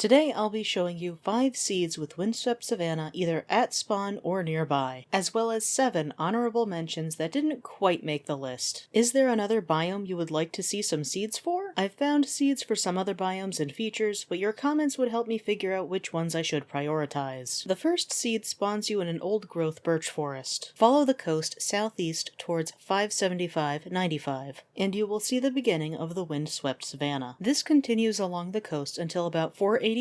Today I'll be showing you 5 seeds with Windswept Savanna either at spawn or nearby, as well as 7 honorable mentions that didn't quite make the list. Is there another biome you would like to see some seeds for? I've found seeds for some other biomes and features, but your comments would help me figure out which ones I should prioritize. The first seed spawns you in an old-growth birch forest. Follow the coast southeast towards 575-95, and you will see the beginning of the Windswept Savanna. This continues along the coast until about 486-744.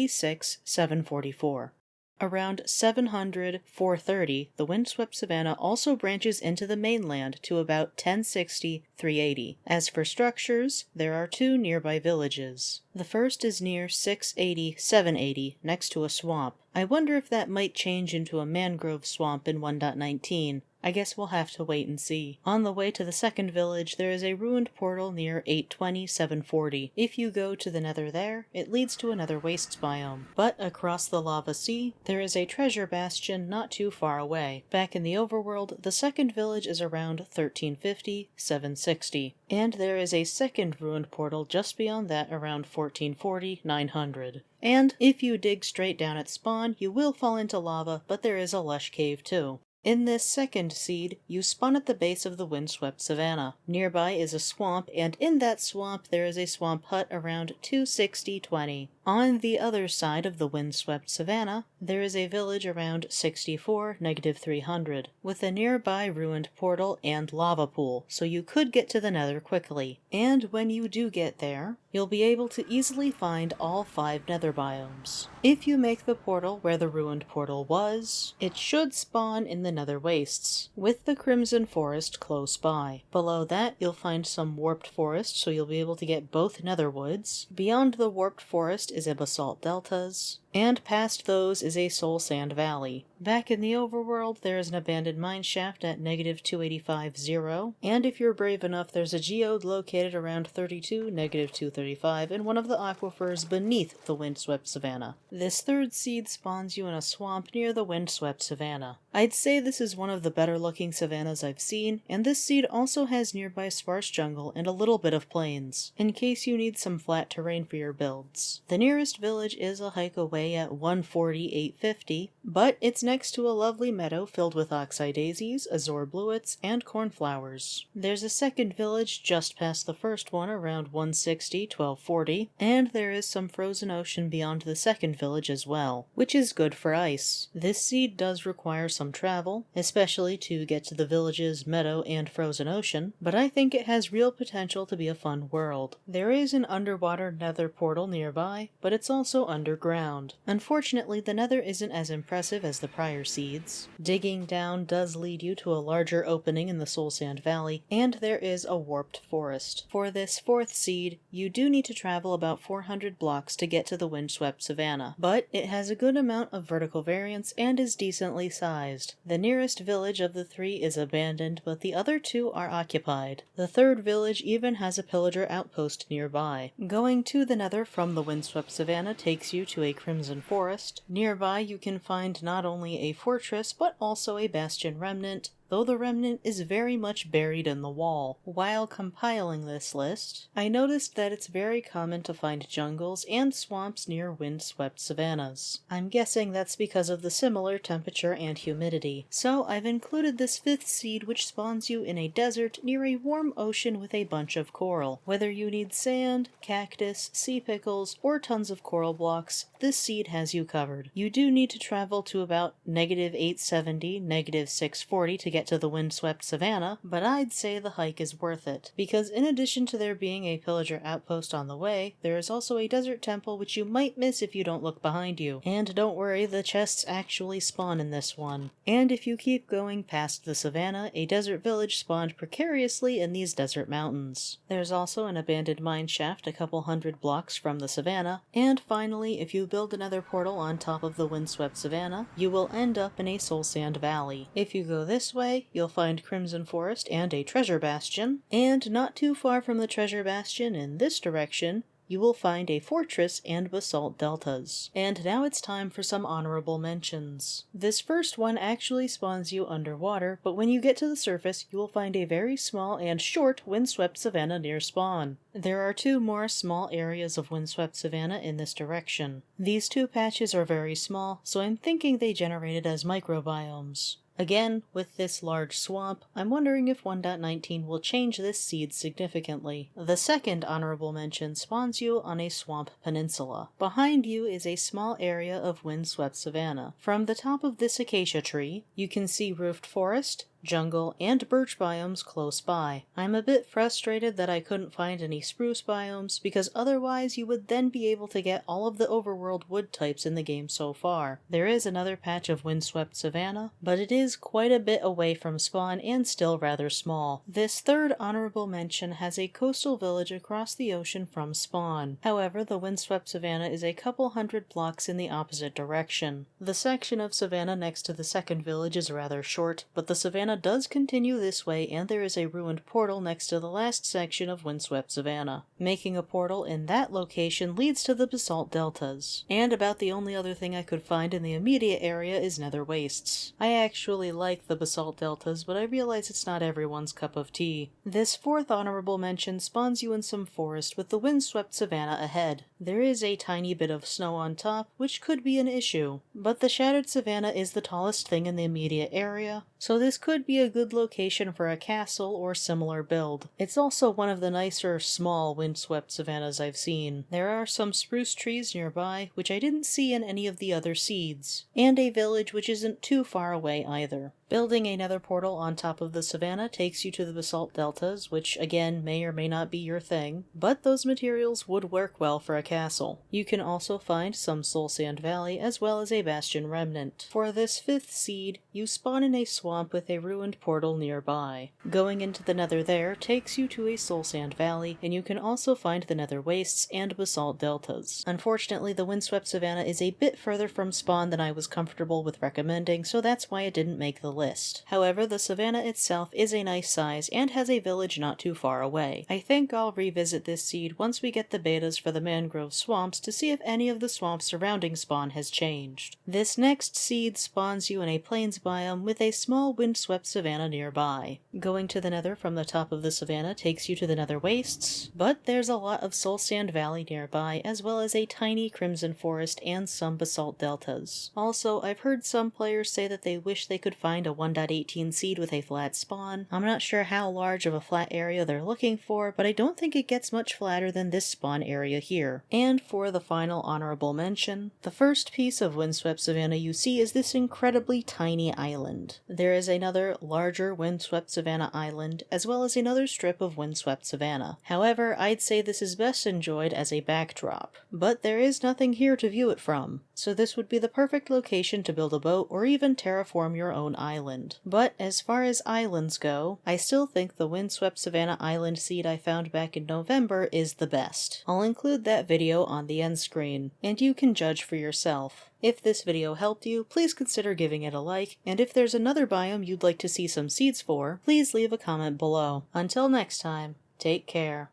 Around 700-430, the Windswept Savanna also branches into the mainland to about 1060-380. As for structures, there are 2 nearby villages. The first is near 680-780, next to a swamp. I wonder if that might change into a mangrove swamp in 1.19. I guess we'll have to wait and see. On the way to the second village, there is a ruined portal near 820-740. If you go to the Nether there, it leads to another wastes biome. But across the lava sea, there is a treasure bastion not too far away. Back in the Overworld, the second village is around 1350-760. And there is a second ruined portal just beyond that around 1440-900. And if you dig straight down at spawn, you will fall into lava, but there is a lush cave too. In this second seed, you spawn at the base of the Windswept Savanna. Nearby is a swamp, and in that swamp there is a swamp hut around 260-20. On the other side of the Windswept Savanna, there is a village around 64-300, with a nearby ruined portal and lava pool, so you could get to the Nether quickly. And when you do get there, you'll be able to easily find all 5 Nether biomes. If you make the portal where the ruined portal was, it should spawn in the Nether wastes, with the Crimson Forest close by. Below that, you'll find some warped forest, so you'll be able to get both Nether woods. Beyond the warped forest is a Basalt Deltas, and past those is a soul sand valley. Back in the Overworld, there is an abandoned mine shaft at -285-0, and if you're brave enough, there's a geode located around 32-235 in one of the aquifers beneath the Windswept Savanna. This third seed spawns you in a swamp near the Windswept Savanna. I'd say this is one of the better looking savannas I've seen, and this seed also has nearby sparse jungle and a little bit of plains, in case you need some flat terrain for your builds. The nearest village is a hike away at 140-850, but it's next to a lovely meadow filled with oxeye daisies, azure bluets, and cornflowers. There's a second village just past the first one around 160-1240, and there is some frozen ocean beyond the second village as well, which is good for ice. This seed does require some travel, especially to get to the villages Meadow and frozen ocean, but I think it has real potential to be a fun world. There is an underwater Nether portal nearby, but it's also underground. Unfortunately, the Nether isn't as impressive as the prior seeds. Digging down does lead you to a larger opening in the Soul Sand Valley, and there is a warped forest. For this fourth seed, you do need to travel about 400 blocks to get to the Windswept Savanna, but it has a good amount of vertical variance and is decently sized. The nearest village of the 3 is abandoned, but the other 2 are occupied. The third village even has a pillager outpost nearby. Going to the Nether from the Windswept Savanna takes you to a Crimson Forest. Nearby you can find not only a fortress, but also a bastion remnant, though the remnant is very much buried in the wall. While compiling this list, I noticed that it's very common to find jungles and swamps near windswept savannas. I'm guessing that's because of the similar temperature and humidity. So I've included this 5th seed, which spawns you in a desert near a warm ocean with a bunch of coral. Whether you need sand, cactus, sea pickles, or tons of coral blocks, this seed has you covered. You do need to travel to about -870, -640 to get to the Windswept Savanna, but I'd say the hike is worth it, because in addition to there being a pillager outpost on the way, there is also a desert temple which you might miss if you don't look behind you. And don't worry, the chests actually spawn in this one. And if you keep going past the Savanna, a desert village spawned precariously in these desert mountains. There's also an abandoned mine shaft a couple hundred blocks from the Savanna, and finally, if you build another portal on top of the Windswept Savanna, you will end up in a soul sand valley. If you go this way, you'll find Crimson Forest and a treasure bastion, and not too far from the treasure bastion in this direction, you will find a fortress and basalt deltas. And now it's time for some honorable mentions. This first one actually spawns you underwater, but when you get to the surface, you will find a very small and short Windswept Savanna near spawn. There are 2 more small areas of Windswept Savanna in this direction. These 2 patches are very small, so I'm thinking they generated as microbiomes. Again, with this large swamp, I'm wondering if 1.19 will change this seed significantly. The second honorable mention spawns you on a swamp peninsula. Behind you is a small area of Windswept Savanna. From the top of this acacia tree, you can see roofed forest, jungle, and birch biomes close by. I'm a bit frustrated that I couldn't find any spruce biomes, because otherwise you would then be able to get all of the overworld wood types in the game so far. There is another patch of Windswept Savanna, but it is quite a bit away from spawn and still rather small. This third honorable mention has a coastal village across the ocean from spawn. However, the Windswept Savanna is a couple hundred blocks in the opposite direction. The section of savanna next to the second village is rather short, but the savanna does continue this way, and there is a ruined portal next to the last section of Windswept Savanna. Making a portal in that location leads to the Basalt Deltas. And about the only other thing I could find in the immediate area is nether wastes. I actually like the Basalt Deltas, but I realize it's not everyone's cup of tea. This fourth honorable mention spawns you in some forest with the Windswept Savanna ahead. There is a tiny bit of snow on top, which could be an issue, but the Shattered Savanna is the tallest thing in the immediate area, so this could be a good location for a castle or similar build. It's also one of the nicer, small Windswept Savannas I've seen. There are some spruce trees nearby, which I didn't see in any of the other seeds, and a village which isn't too far away either. Building a nether portal on top of the savanna takes you to the Basalt Deltas, which again may or may not be your thing, but those materials would work well for a castle. You can also find some soul sand valley as well as a bastion remnant. For this 5th seed, you spawn in a swamp with a ruined portal nearby. Going into the nether there takes you to a soul sand valley, and you can also find the nether wastes and basalt deltas. Unfortunately, the Windswept Savanna is a bit further from spawn than I was comfortable with recommending, so that's why it didn't make the list. However, the savanna itself is a nice size and has a village not too far away. I think I'll revisit this seed once we get the betas for the mangrove swamps to see if any of the swamps surrounding spawn has changed. This next seed spawns you in a plains biome with a small Windswept Savanna nearby. Going to the nether from the top of the savanna takes you to the nether wastes, but there's a lot of soul sand valley nearby as well as a tiny crimson forest and some basalt deltas. Also, I've heard some players say that they wish they could find a 1.18 seed with a flat spawn. I'm not sure how large of a flat area they're looking for, but I don't think it gets much flatter than this spawn area here. And for the final honorable mention, the first piece of Windswept Savanna you see is this incredibly tiny island. There is another larger Windswept Savanna island, as well as another strip of Windswept Savanna. However, I'd say this is best enjoyed as a backdrop, but there is nothing here to view it from, so this would be the perfect location to build a boat or even terraform your own island. But as far as islands go, I still think the Windswept Savanna island seed I found back in November is the best. I'll include that video on the end screen, and you can judge for yourself. If this video helped you, please consider giving it a like, and if there's another biome you'd like to see some seeds for, please leave a comment below. Until next time, take care.